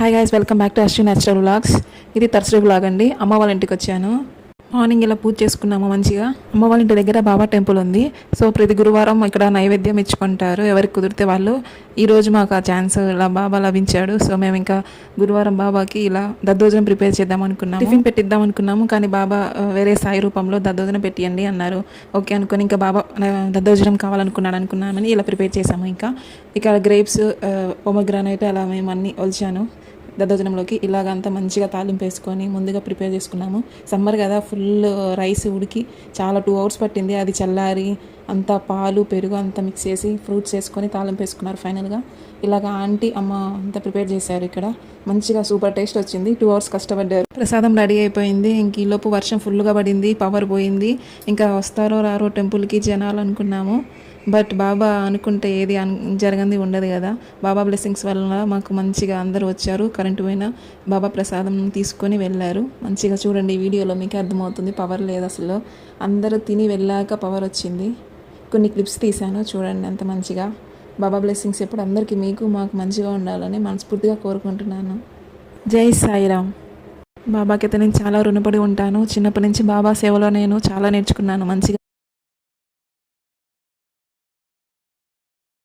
Hi guys, welcome back to Ashwin natural vlogs. ఇది Thursday vlog అండి. అమ్మ వాళ్ళ ఇంటికి వచ్చాను. మార్నింగ్ ఇలా పూజ చేసుకున్నాము మంచిగా. అమ్మ వాళ్ళ ఇంటి దగ్గర బాబా టెంపుల్ ఉంది. సో ప్రతి గురువారం ఇక్కడ నైవేద్యం ఇచ్చుకుంటారు ఎవరికి కుదిరితే వాళ్ళు. ఈరోజు మాకు ఆ ఛాన్స్ ఇలా బాబా లభించాడు. సో మేము ఇంకా గురువారం బాబాకి ఇలా దద్దోజనం ప్రిపేర్ చేద్దాం అనుకున్నాము, టిఫిన్ పెట్టిద్దాం అనుకున్నాము. కానీ బాబా వేరే సాయి రూపంలో దద్దోజనం పెట్టియండి అన్నారు. ఓకే అనుకుని ఇంకా బాబా దద్దోజనం అనుకున్నామని ఇలా ప్రిపేర్ చేసాము. ఇంకా ఇక్కడ గ్రేప్స్, పొమగ్రానైట్ అలా మేము అన్నీ ఒలిచాను. దద్దోజనంలోకి ఇలాగంతా మంచిగా తాలింపు వేసుకొని ముందుగా ప్రిపేర్ చేసుకున్నాము. సమ్మర్ కదా, ఫుల్ రైస్ ఉడికి చాలా 2 hours పట్టింది. అది చల్లారి అంతా పాలు పెరుగు అంతా మిక్స్ చేసి ఫ్రూట్స్ వేసుకొని తాలింపు వేసుకున్నారు. ఫైనల్గా ఇలాగ ఆంటీ అమ్మ అంతా ప్రిపేర్ చేశారు. ఇక్కడ మంచిగా సూపర్ టేస్ట్ వచ్చింది. 2 hours కష్టపడ్డారు. ప్రసాదం రెడీ అయిపోయింది. ఇంక ఈలోపు వర్షం ఫుల్గా పడింది, పవర్ పోయింది. ఇంకా వస్తారో రారో టెంపుల్కి జనాలు అనుకున్నాము. బట్ బాబా అనుకుంటే ఏది జరగంది ఉండదు కదా. బాబా బ్లెస్సింగ్స్ వల్ల మాకు మంచిగా అందరూ వచ్చారు. కరెంటు పోయినా బాబా ప్రసాదం తీసుకొని వెళ్ళారు. మంచిగా చూడండి, ఈ వీడియోలో మీకు అర్థమవుతుంది. పవర్ లేదు అసలు. అందరూ తిని వెళ్ళాక పవర్ వచ్చింది. కొన్ని క్లిప్స్ తీశాను, చూడండి అంత మంచిగా. బాబా బ్లెస్సింగ్స్ ఎప్పుడు అందరికీ మీకు మాకు మంచిగా ఉండాలని మనస్ఫూర్తిగా కోరుకుంటున్నాను. జై సాయిరామ్. బాబాకి అయితే నేను చాలా రుణపడి ఉంటాను. చిన్నప్పటి నుంచి బాబా సేవలో నేను చాలా నేర్చుకున్నాను మంచిగా.